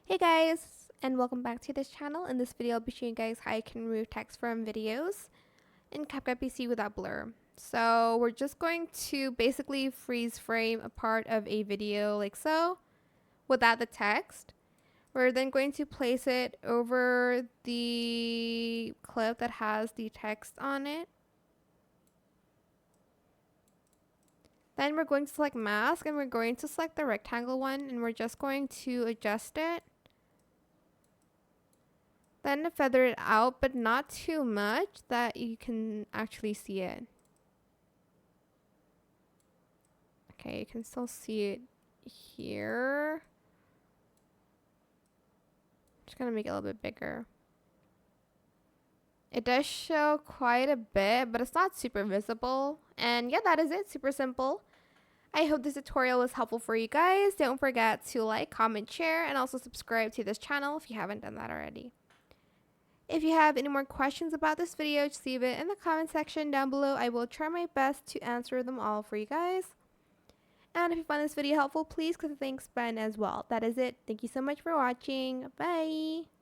Hey guys, and welcome back to this channel. In this video, I'll be showing you guys how you can remove text from videos in CapCut PC without blur. So we're just going to basically freeze frame a part of a video like so, without the text. We're then going to place it over the clip that has the text on it. Then we're going to select mask and we're going to select the rectangle one and we're just going to adjust it. Then feather it out, but not too much that you can actually see it. Okay, you can still see it here. Just gonna make it a little bit bigger. It does show quite a bit, but it's not super visible. And yeah, that is it. Super simple. I hope this tutorial was helpful for you guys. Don't forget to like, comment, share, and also subscribe to this channel if you haven't done that already. If you have any more questions about this video, just leave it in the comment section down below. I will try my best to answer them all for you guys. And if you found this video helpful, please click the thanks button as well. That is it. Thank you so much for watching. Bye!